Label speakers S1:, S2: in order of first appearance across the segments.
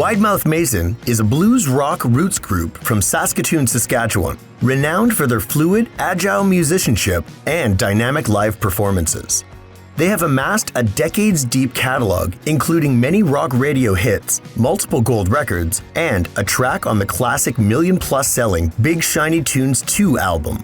S1: Widemouth Mason is a blues rock roots group from Saskatoon, Saskatchewan, renowned for their fluid, agile musicianship and dynamic live performances. They have amassed a decades-deep catalog, including many rock radio hits, multiple gold records, and a track on the classic million-plus selling Big Shiny Tunes 2 album.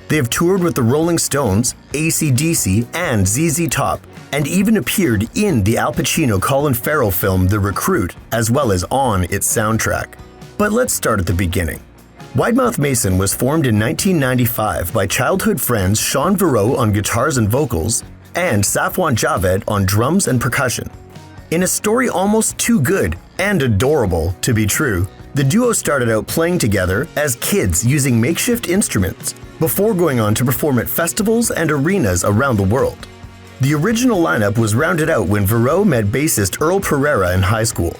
S1: They have toured with the Rolling Stones, AC/DC, and ZZ Top, and even appeared in the Al Pacino-Colin Farrell film The Recruit, as well as on its soundtrack. But let's start at the beginning. Widemouth Mason was formed in 1995 by childhood friends Sean Verreau on guitars and vocals, and Safwan Javed on drums and percussion. In a story almost too good and adorable to be true, the duo started out playing together as kids using makeshift instruments before going on to perform at festivals and arenas around the world. The original lineup was rounded out when Verreau met bassist Earl Pereira in high school.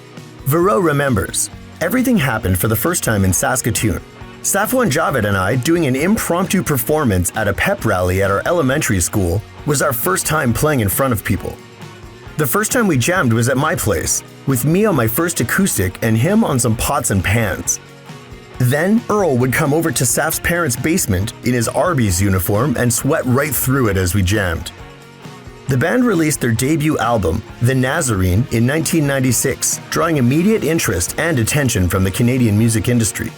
S1: Verreau remembers, "Everything happened for the first time in Saskatoon. Safwan Javed and I doing an impromptu performance at a pep rally at our elementary school was our first time playing in front of people. The first time we jammed was at my place, with me on my first acoustic and him on some pots and pans. Then Earl would come over to Saf's parents' basement in his Arby's uniform and sweat right through it as we jammed." The band released their debut album, The Nazarene, in 1996, drawing immediate interest and attention from the Canadian music industry.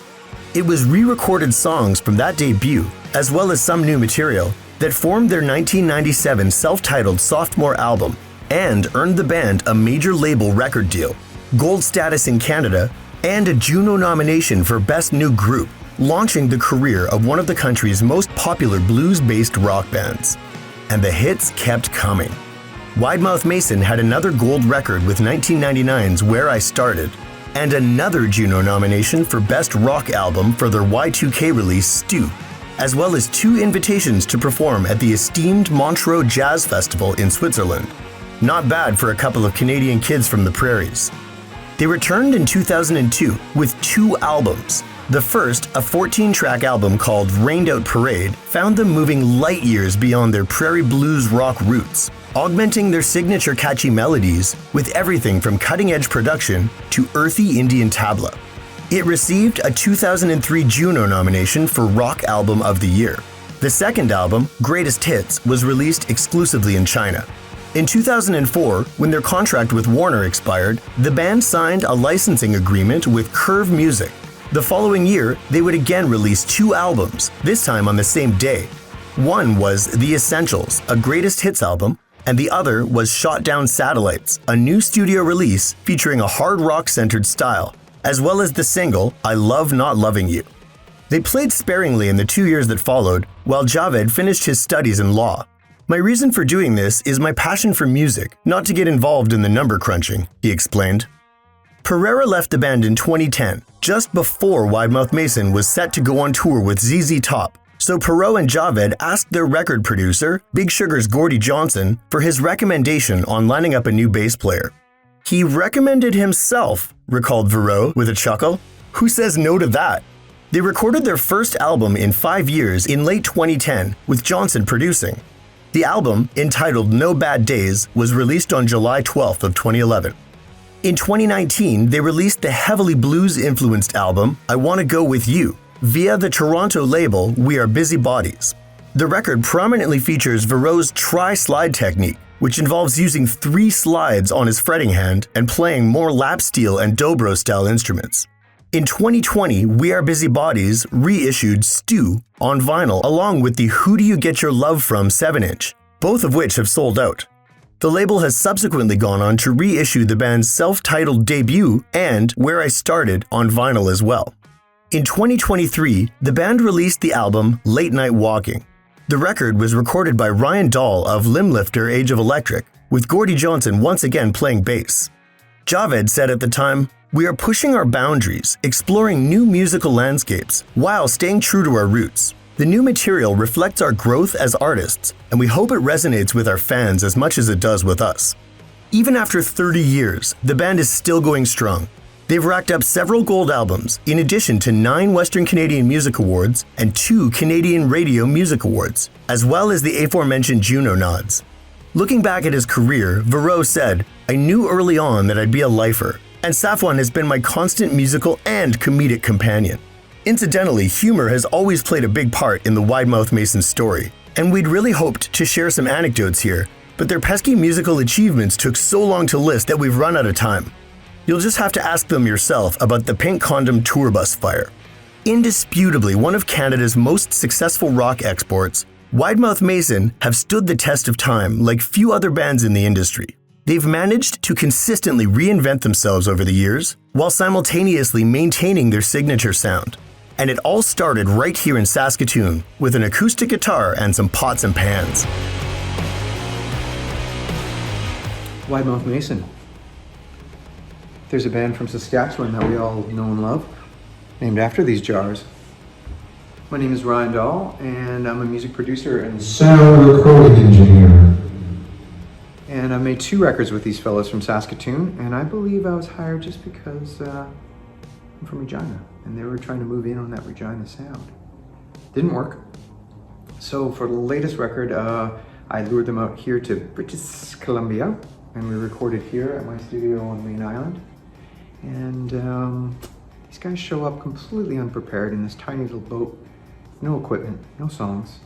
S1: It was re-recorded songs from that debut, as well as some new material, that formed their 1997 self-titled sophomore album and earned the band a major label record deal, gold status in Canada, and a Juno nomination for Best New Group, launching the career of one of the country's most popular blues-based rock bands. And the hits kept coming. Widemouth Mason had another gold record with 1999's Where I Started, and another Juno nomination for Best Rock Album for their Y2K release Stew, as well as 2 invitations to perform at the esteemed Montreux Jazz Festival in Switzerland. Not bad for a couple of Canadian kids from the prairies. They returned in 2002 with 2 albums. The first, a 14-track album called Rained Out Parade, found them moving light years beyond their prairie blues rock roots, augmenting their signature catchy melodies with everything from cutting-edge production to earthy Indian tabla. It received a 2003 Juno nomination for Rock Album of the Year. The second album, Greatest Hits, was released exclusively in China. In 2004, when their contract with Warner expired, the band signed a licensing agreement with Curve Music. The following year, they would again release 2 albums, this time on the same day. One was The Essentials, a greatest hits album, and the other was Shot Down Satellites, a new studio release featuring a hard rock-centered style, as well as the single I Love Not Loving You. They played sparingly in the 2 years that followed, while Javed finished his studies in law. "My reason for doing this is my passion for music, not to get involved in the number crunching," he explained. Pereira left the band in 2010, just before Widemouth Mason was set to go on tour with ZZ Top, so Perreault and Javed asked their record producer, Big Sugar's Gordie Johnson, for his recommendation on lining up a new bass player. "He recommended himself," recalled Verreau with a chuckle. "Who says no to that?" They recorded their first album in 5 years in late 2010, with Johnson producing. The album, entitled No Bad Days, was released on July 12th of 2011. In 2019, they released the heavily blues-influenced album, I Wanna Go With You, via the Toronto label We Are Busy Bodies. The record prominently features Verreaux's tri-slide technique, which involves using 3 slides on his fretting hand and playing more lap steel and dobro-style instruments. In 2020, We Are Busy Bodies reissued Stew on vinyl along with the Who Do You Get Your Love From 7-inch, both of which have sold out. The label has subsequently gone on to reissue the band's self-titled debut and Where I Started on vinyl as well. In 2023, the band released the album Late Night Walking. The record was recorded by Ryan Dahl of Limblifter Age of Electric, with Gordie Johnson once again playing bass. Javed said at the time, "We are pushing our boundaries, exploring new musical landscapes, while staying true to our roots. The new material reflects our growth as artists, and we hope it resonates with our fans as much as it does with us." Even after 30 years, the band is still going strong. They've racked up several gold albums, in addition to 9 Western Canadian Music Awards and 2 Canadian Radio Music Awards, as well as the aforementioned Juno nods. Looking back at his career, Verreau said, "I knew early on that I'd be a lifer. And Safwan has been my constant musical and comedic companion. Incidentally, humor has always played a big part in the Widemouth Masons story, and we'd really hoped to share some anecdotes here, but their pesky musical achievements took so long to list that we've run out of time. You'll just have to ask them yourself about the Pink Condom tour bus fire. Indisputably one of Canada's most successful rock exports, Widemouth Mason have stood the test of time like few other bands in the industry. They've managed to consistently reinvent themselves over the years, while simultaneously maintaining their signature sound. And it all started right here in Saskatoon with an acoustic guitar and some pots and pans.
S2: Widemouth Mason. There's a band from Saskatchewan that we all know and love, named after these jars. My name is Ryan Dahl, and I'm a music producer and
S3: sound recording engineer.
S2: And I've made 2 records with these fellows from Saskatoon, and I believe I was hired just because I'm from Regina, and they were trying to move in on that Regina sound. Didn't work. So for the latest record, I lured them out here to British Columbia, and we recorded here at my studio on Main Island. And these guys show up completely unprepared in this tiny little boat, no equipment, no songs.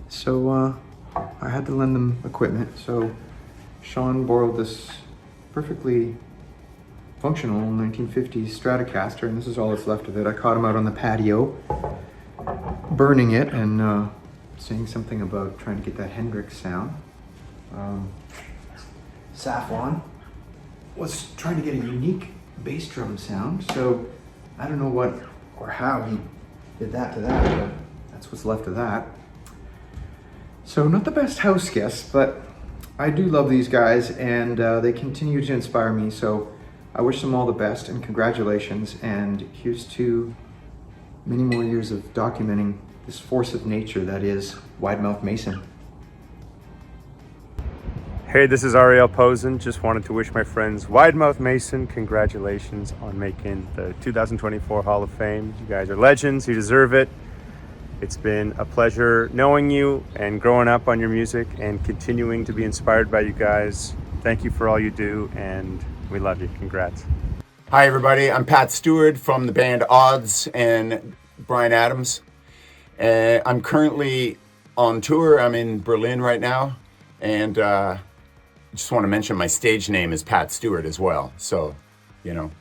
S2: So I had to lend them equipment. So Sean borrowed this perfectly functional 1950s Stratocaster, and this is all that's left of it. I caught him out on the patio, burning it and saying something about trying to get that Hendrix sound. Safwan was trying to get a unique bass drum sound, so I don't know what or how he did that to that, but that's what's left of that. So not the best house guests, but I do love these guys, and they continue to inspire me, so I wish them all the best and congratulations, and here's to many more years of documenting this force of nature that is Widemouth Mason.
S4: Hey, this is Ariel Posen. Just wanted to wish my friends Widemouth Mason congratulations on making the 2024 Hall of Fame. You guys are legends, you deserve it. It's been a pleasure knowing you and growing up on your music and continuing to be inspired by you guys. Thank you for all you do, and we love you. Congrats.
S5: Hi everybody, I'm Pat Stewart from the band Odds and Brian Adams. I'm currently on tour. I'm in Berlin right now, and just want to mention my stage name is Pat Stewart as well, so you know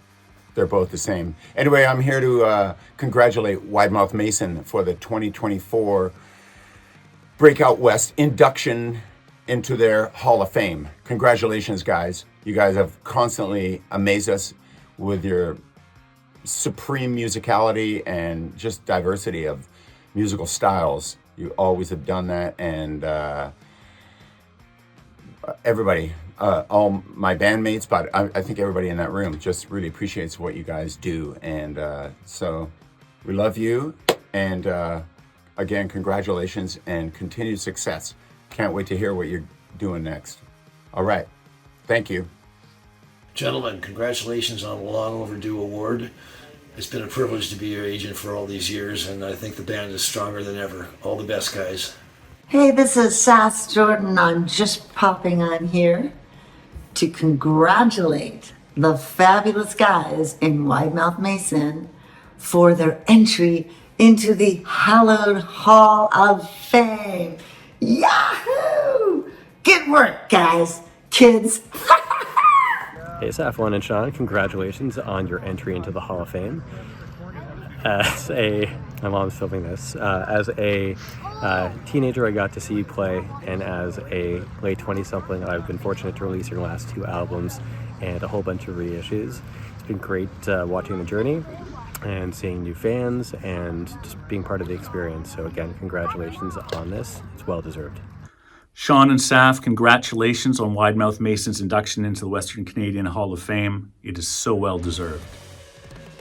S5: they're both the same. Anyway, I'm here to congratulate Widemouth Mason for the 2024 Breakout West induction into their Hall of Fame. Congratulations, guys. You guys have constantly amazed us with your supreme musicality and just diversity of musical styles. You always have done that, and everybody, all my bandmates, but I think everybody in that room just really appreciates what you guys do. And so we love you. And again, congratulations and continued success. Can't wait to hear what you're doing next. All right. Thank you.
S6: Gentlemen, congratulations on a long overdue award. It's been a privilege to be your agent for all these years, and I think the band is stronger than ever. All the best, guys.
S7: Hey, this is Sass Jordan. I'm just popping on here to congratulate the fabulous guys in Widemouth Mason for their entry into the hallowed Hall of Fame. Yahoo! Good work, guys, kids.
S8: Hey, Safwan and Sean, congratulations on your entry into the Hall of Fame. My mom's filming this. As a teenager, I got to see you play, and as a late 20-something, I've been fortunate to release your last 2 albums and a whole bunch of reissues. It's been great watching the journey and seeing new fans and just being part of the experience. So again, congratulations on this. It's well-deserved.
S9: Sean and Saf, congratulations on Widemouth Mason's induction into the Western Canadian Hall of Fame. It is so well-deserved.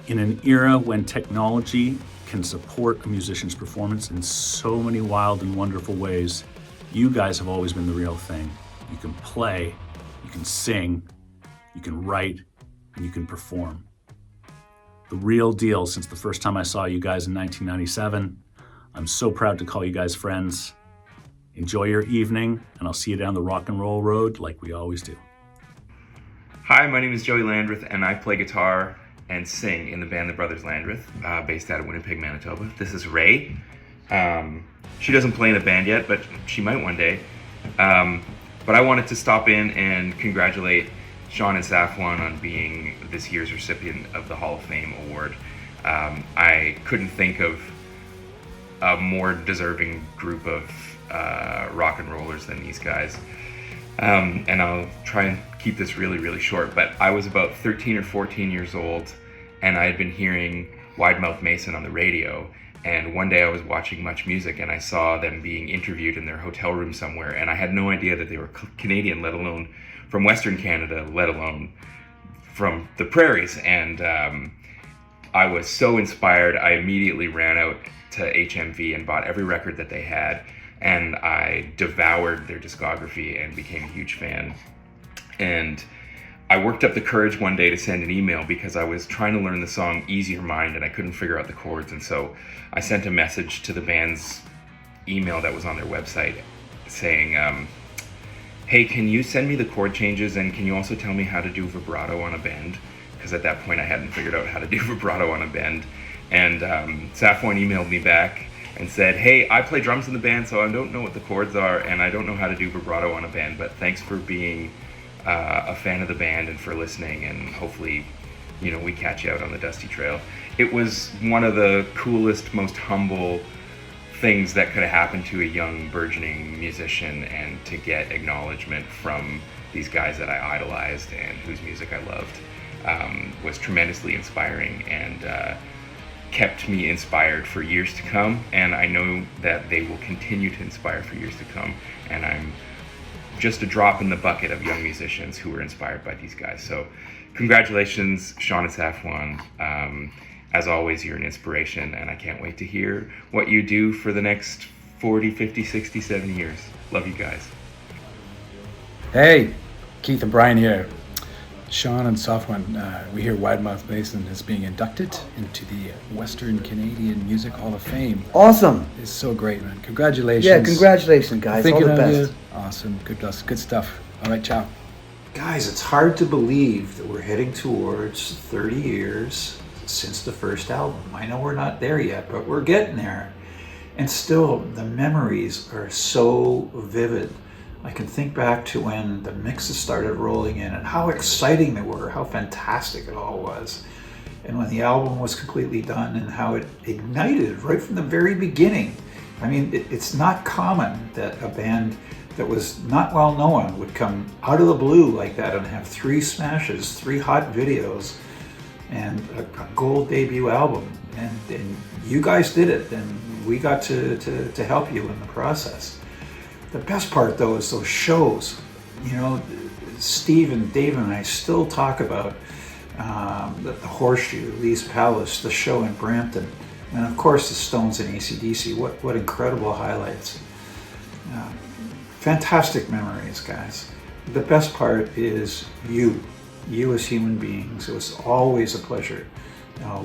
S9: In an era when technology can support a musician's performance in so many wild and wonderful ways, you guys have always been the real thing. You can play, you can sing, you can write, and you can perform. The real deal since the first time I saw you guys in 1997. I'm so proud to call you guys friends. Enjoy your evening, and I'll see you down the rock and roll road like we always do.
S10: Hi, my name is Joey Landreth, and I play guitar and sing in the band The Brothers Landreth, based out of Winnipeg, Manitoba. This is Ray. She doesn't play in the band yet, but she might one day. But I wanted to stop in and congratulate Sean and Safwan on being this year's recipient of the Hall of Fame award. I couldn't think of a more deserving group of rock and rollers than these guys. And I'll try and keep this really, really short, but I was about 13 or 14 years old, and I had been hearing Wide Mouth Mason on the radio, and one day I was watching Much Music, and I saw them being interviewed in their hotel room somewhere, and I had no idea that they were Canadian, let alone from Western Canada, let alone from the prairies, and I was so inspired, I immediately ran out to HMV and bought every record that they had, and I devoured their discography and became a huge fan. And I worked up the courage one day to send an email because I was trying to learn the song Ease Your Mind and I couldn't figure out the chords, and so I sent a message to the band's email that was on their website saying, hey, can you send me the chord changes, and can you also tell me how to do vibrato on a bend? Because at that point I hadn't figured out how to do vibrato on a bend. And Safwan emailed me back and said, hey, I play drums in the band, so I don't know what the chords are, and I don't know how to do vibrato on a bend, but thanks for being a fan of the band and for listening, and hopefully, we catch you out on the dusty trail. It was one of the coolest, most humble things that could have happened to a young, burgeoning musician, and to get acknowledgement from these guys that I idolized and whose music I loved was tremendously inspiring, and kept me inspired for years to come, and I know that they will continue to inspire for years to come, and I'm just a drop in the bucket of young musicians who were inspired by these guys. So congratulations, Sean and Safwan. As always, you're an inspiration, and I can't wait to hear what you do for the next 40, 50, 60, 70 years. Love you guys.
S11: Hey, Keith and Brian here. Sean and Safwan, we hear Wide Mouth Mason is being inducted into the Western Canadian Music Hall of Fame.
S12: Awesome.
S11: It's so great, man. Congratulations.
S12: Yeah, congratulations, guys. All the best.
S11: You. Awesome. Good stuff. All right, ciao.
S13: Guys, it's hard to believe that we're heading towards 30 years since the first album. I know we're not there yet, but we're getting there. And still, the memories are so vivid. I can think back to when the mixes started rolling in and how exciting they were, how fantastic it all was. And when the album was completely done and how it ignited right from the very beginning. I mean, it's not common that a band that was not well known would come out of the blue like that and have 3 smashes, 3 hot videos, and a gold debut album. And you guys did it, and we got to help you in the process. The best part, though, is those shows. Steve and Dave and I still talk about the Horseshoe, Lee's Palace, the show in Brampton, and of course the Stones and AC/DC. What incredible highlights. Fantastic memories, guys. The best part is you as human beings. It was always a pleasure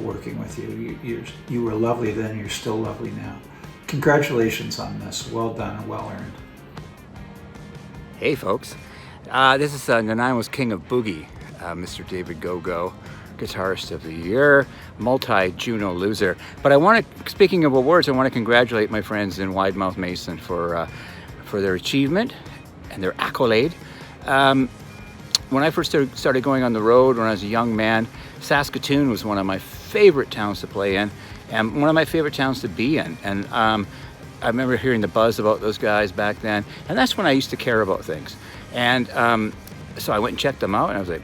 S13: working with you. You were lovely then, you're still lovely now. Congratulations on this. Well done and well earned.
S14: Hey folks, this is Nanaimo's King of Boogie, Mr. David Go-Go, Guitarist of the Year, multi-Juno loser. But speaking of awards, I want to congratulate my friends in Wide Mouth Mason for their achievement and their accolade. When I first started going on the road when I was a young man, Saskatoon was one of my favorite towns to play in and one of my favorite towns to be in. And I remember hearing the buzz about those guys back then, and that's when I used to care about things. And so I went and checked them out, and I was like,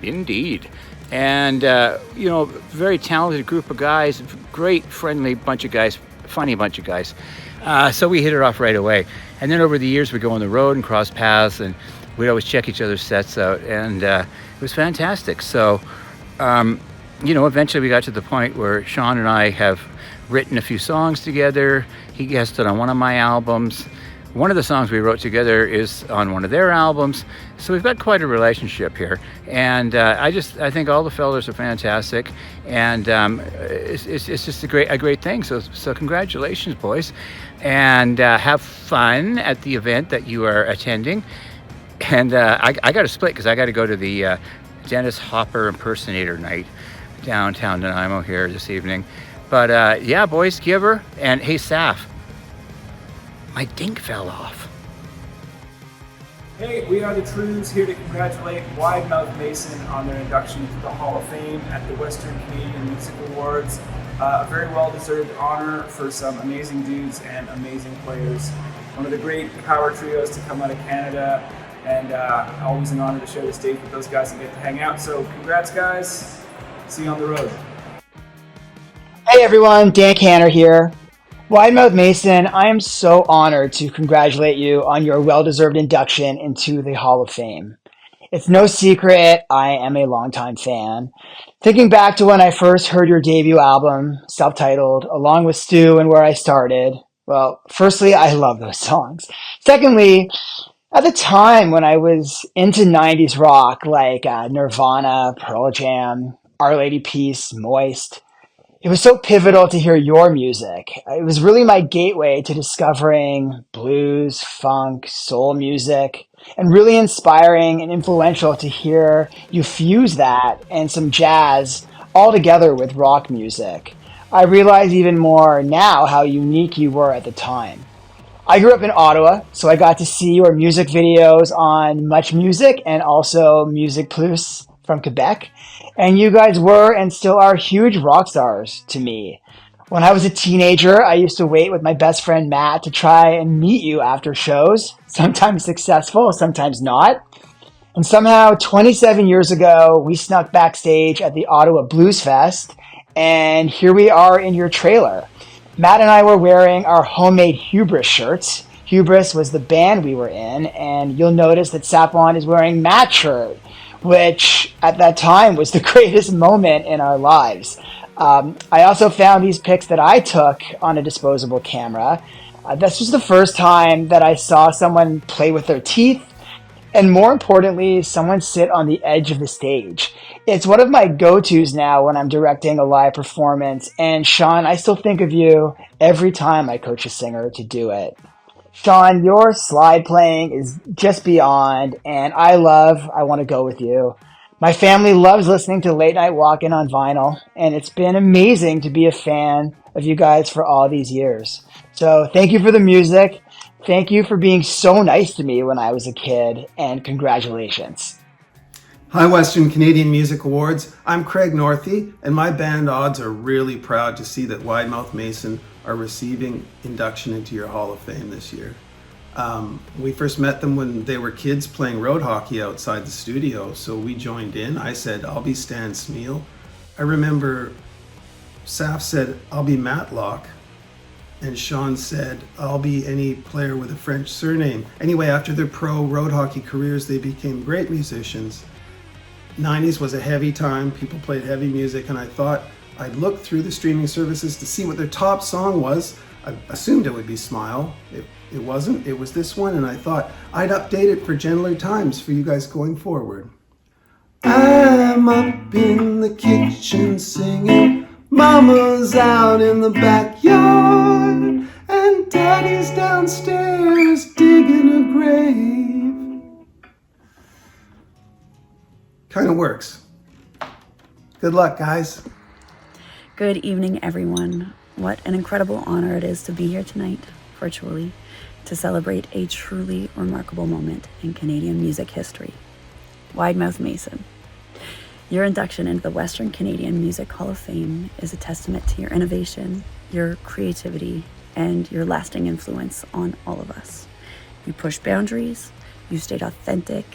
S14: indeed. And, very talented group of guys, great, friendly bunch of guys, funny bunch of guys. So we hit it off right away. And then over the years, we'd go on the road and cross paths, and we'd always check each other's sets out, and it was fantastic. So, eventually we got to the point where Sean and I have written a few songs together. He guested on one of my albums. One of the songs we wrote together is on one of their albums. So we've got quite a relationship here. And I think all the fellas are fantastic. And it's just a great thing. So congratulations, boys. And have fun at the event that you are attending. And I got to split because I got to go to the Dennis Hopper impersonator night downtown Nanaimo here this evening. But yeah, boys, Giver, and hey, Saf, my dink fell off.
S15: Hey, we are the Trues, here to congratulate Wide Mouth Mason on their induction into the Hall of Fame at the Western Canadian Music Awards. A very well-deserved honor for some amazing dudes and amazing players. One of the great power trios to come out of Canada, and always an honor to share the stage with those guys and get to hang out. So congrats, guys. See you on the road.
S16: Hey everyone, Dan Canner here. Wide Mouth Mason, I am so honored to congratulate you on your well-deserved induction into the Hall of Fame. It's no secret I am a longtime fan. Thinking back to when I first heard your debut album, self-titled, along with Stu and Where I Started, well, firstly, I love those songs. Secondly, at the time when I was into 90s rock like Nirvana, Pearl Jam, Our Lady Peace, Moist, it was so pivotal to hear your music. It was really my gateway to discovering blues, funk, soul music, and really inspiring and influential to hear you fuse that and some jazz all together with rock music. I realize even more now how unique you were at the time. I grew up in Ottawa, so I got to see your music videos on Much Music and also Music Plus from Quebec. And you guys were and still are huge rock stars to me. When I was a teenager, I used to wait with my best friend Matt to try and meet you after shows, sometimes successful, sometimes not. And somehow 27 years ago, we snuck backstage at the Ottawa Blues Fest, and here we are in your trailer. Matt and I were wearing our homemade Hubris shirts. Hubris was the band we were in, and you'll notice that Sapon is wearing Matt's shirt, which at that time was the greatest moment in our lives. I also found these pics that I took on a disposable camera. This was the first time that I saw someone play with their teeth, and more importantly, someone sit on the edge of the stage. It's one of my go-tos now when I'm directing a live performance, and Sean, I still think of you every time I coach a singer to do it. Sean, your slide playing is just beyond, and I Want to Go With You. My family loves listening to Late Night Walkin' on vinyl, and it's been amazing to be a fan of you guys for all these years. So thank you for the music. Thank you for being so nice to me when I was a kid, and congratulations.
S17: Hi, Western Canadian Music Awards. I'm Craig Northey, and my band Odds are really proud to see that Wide Mouth Mason are receiving induction into your Hall of Fame this year. We first met them when they were kids playing road hockey outside the studio, so we joined in. I said, I'll be Stan Smeal. I remember Saf said, I'll be Matlock. And Sean said, I'll be any player with a French surname. Anyway, after their pro road hockey careers, they became great musicians. 90s was a heavy time. People played heavy music, and I thought I'd look through the streaming services to see what their top song was. I assumed it would be Smile. It wasn't. It was this one, and I thought I'd update it for gentler times for you guys going forward. I'm up in the kitchen singing, Mama's out in the backyard, and Daddy's downstairs digging a grave. Kind of works. Good luck, guys.
S18: Good evening, everyone. What an incredible honor it is to be here tonight, virtually, to celebrate a truly remarkable moment in Canadian music history. Wide Mouth Mason. Your induction into the Western Canadian Music Hall of Fame is a testament to your innovation, your creativity, and your lasting influence on all of us. You pushed boundaries, you stayed authentic,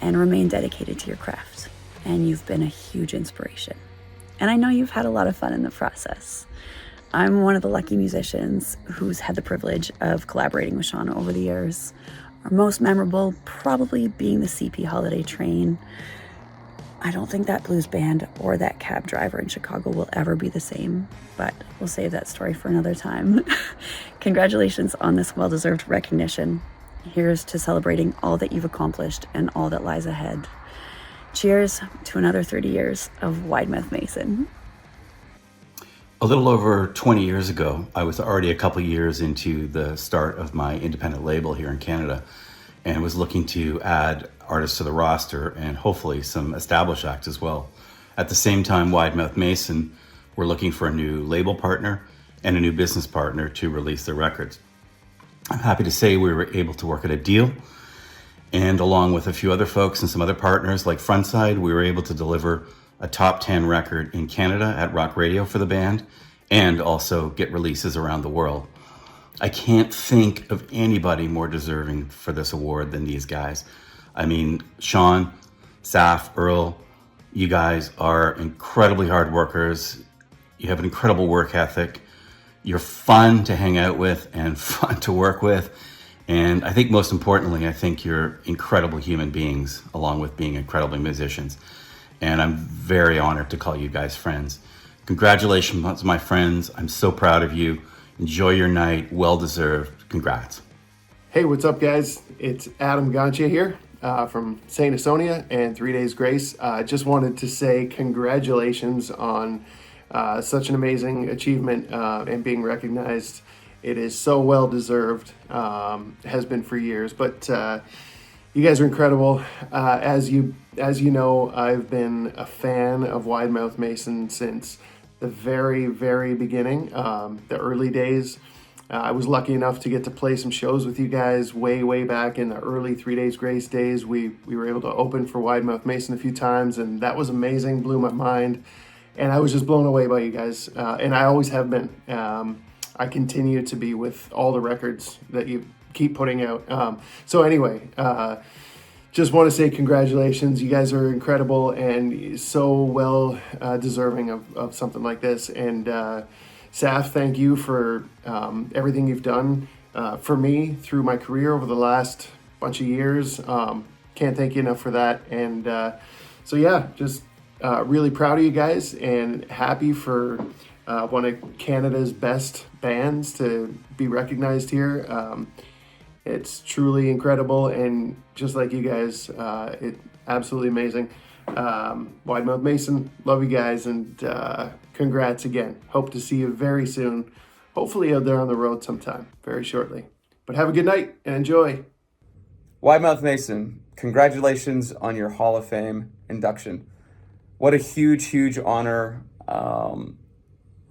S18: and remained dedicated to your craft. And you've been a huge inspiration. And I know you've had a lot of fun in the process. I'm one of the lucky musicians who's had the privilege of collaborating with Sean over the years. Our most memorable probably being the CP Holiday Train. I don't think that blues band or that cab driver in Chicago will ever be the same, but we'll save that story for another time. Congratulations on this well-deserved recognition. Here's to celebrating all that you've accomplished and all that lies ahead. Cheers to another 30 years of Wide Mouth Mason.
S19: A little over 20 years ago, I was already a couple years into the start of my independent label here in Canada. and was looking to add artists to the roster and hopefully some established acts as well. At the same time, Wide Mouth Mason were looking for a new label partner and a new business partner to release their records. I'm happy to say we were able to work out a deal, and along with a few other folks and some other partners like Frontside, we were able to deliver a top 10 record in Canada at rock radio for the band and also get releases around the world. I can't think of anybody more deserving for this award than these guys. I mean, Sean, Saf, Earl, you guys are incredibly hard workers. You have an incredible work ethic. You're fun to hang out with and fun to work with. And I think most importantly, I think you're incredible human beings, along with being incredible musicians. And I'm very honored to call you guys friends. Congratulations, my friends. I'm so proud of you. Enjoy your night. Well-deserved. Congrats.
S20: Hey, what's up, guys? It's Adam Goncha here from St. Asonia and 3 Days Grace. Just wanted to say congratulations on such an amazing achievement and being recognized. It is so well-deserved, has been for years, but you guys are incredible. As you know, I've been a fan of Wide Mouth Mason since the very, very beginning, the early days. I was lucky enough to get to play some shows with you guys way back in the early 3 Days Grace days. We were able to open for Wide Mouth Mason a few times, and that was amazing, blew my mind. And I was just blown away by you guys, and I always have been. I continue to be with all the records that you keep putting out. So anyway, just want to say congratulations. You guys are incredible and so well deserving of something like this. And Saf, thank you for everything you've done for me through my career over the last bunch of years. Can't thank you enough for that. And so yeah, just really proud of you guys and happy for one of Canada's best bands to be recognized here. It's truly incredible, and just like you guys, it's absolutely amazing. Wide Mouth Mason, love you guys, and congrats again. Hope to see you very soon, hopefully out there on the road sometime very shortly. But have a good night and enjoy.
S21: Wide Mouth Mason, congratulations on your Hall of Fame induction. What a huge honor.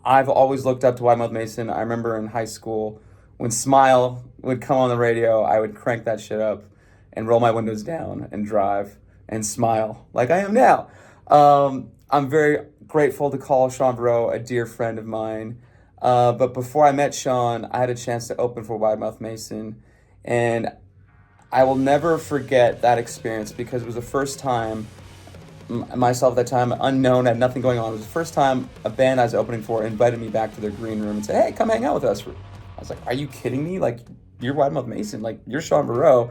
S21: I've always looked up to Wide Mouth Mason. I remember in high school when Smile would come on the radio, I would crank that shit up and roll my windows down and drive and smile like I am now. I'm very grateful to call Sean Barreau a dear friend of mine. But before I met Sean, I had a chance to open for Wide Mouth Mason, and I will never forget that experience because it was the first time, myself at that time, unknown, had nothing going on. It was the first time a band I was opening for invited me back to their green room and said, hey, come hang out with us. I was like, are you kidding me? Like, you're Wide Mouth Mason. Like, you're Sean Barreau.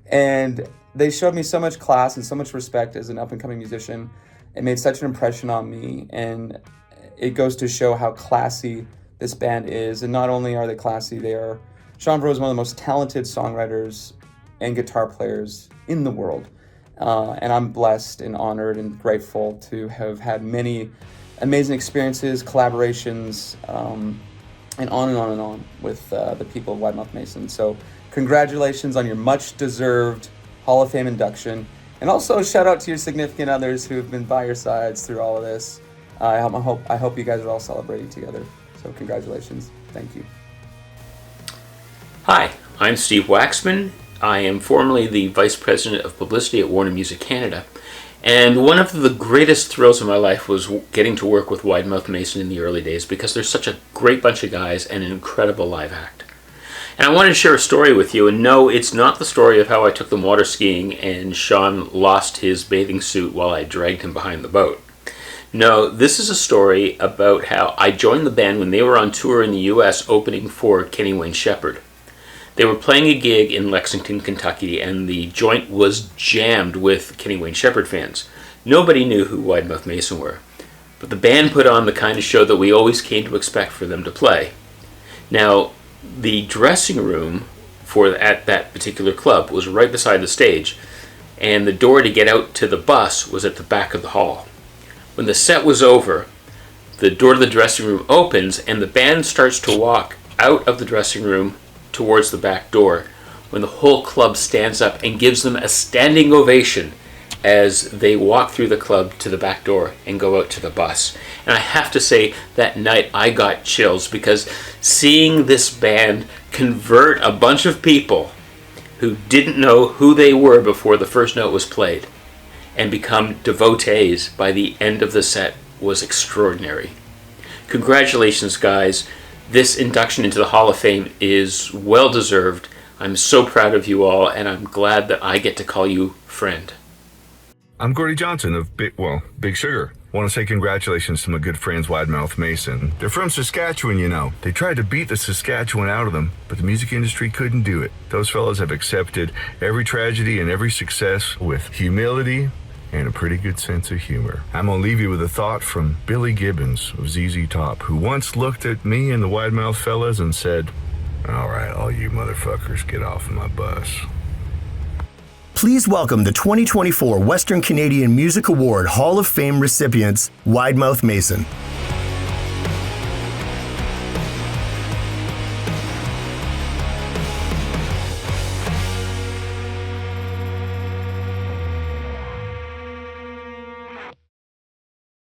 S21: And they showed me so much class and so much respect as an up-and-coming musician. It made such an impression on me. And it goes to show how classy this band is. And not only are they classy, Sean Barreau is one of the most talented songwriters and guitar players in the world. And I'm blessed and honored and grateful to have had many amazing experiences, collaborations, and on with the people of Wide Mouth Mason. So congratulations on your much-deserved Hall of Fame induction. And also a shout out to your significant others who have been by your sides through all of this. I hope you guys are all celebrating together. So congratulations. Thank you.
S22: Hi, I'm Steve Waxman. I am formerly the Vice President of Publicity at Warner Music Canada. And one of the greatest thrills of my life was getting to work with Wide Mouth Mason in the early days because they're such a great bunch of guys and an incredible live act. And I wanted to share a story with you, and no, it's not the story of how I took them water skiing and Sean lost his bathing suit while I dragged him behind the boat. No, this is a story about how I joined the band when they were on tour in the US opening for Kenny Wayne Shepherd. They were playing a gig in Lexington, Kentucky, and the joint was jammed with Kenny Wayne Shepherd fans. Nobody knew who Wide Mouth Mason were, but the band put on the kind of show that we always came to expect for them to play. Now, the dressing room at that particular club was right beside the stage, and the door to get out to the bus was at the back of the hall. When the set was over, the door to the dressing room opens, and the band starts to walk out of the dressing room towards the back door, when the whole club stands up and gives them a standing ovation as they walk through the club to the back door and go out to the bus. And I have to say, that night I got chills, because seeing this band convert a bunch of people who didn't know who they were before the first note was played and become devotees by the end of the set was extraordinary. Congratulations, guys. This induction into the Hall of Fame is well deserved. I'm so proud of you all, and I'm glad that I get to call you friend.
S1: I'm Gordy Johnson of Big Sugar. Want to say congratulations to my good friends Widemouth Mason. They're from Saskatchewan, you know. They tried to beat the Saskatchewan out of them, but the music industry couldn't do it. Those fellas have accepted every tragedy and every success with humility and a pretty good sense of humor. I'm gonna leave you with a thought from Billy Gibbons of ZZ Top, who once looked at me and the Widemouth fellas and said, "All right, all you motherfuckers, get off of my bus."
S3: Please welcome the 2024 Western Canadian Music Award Hall of Fame recipients, Widemouth Mason.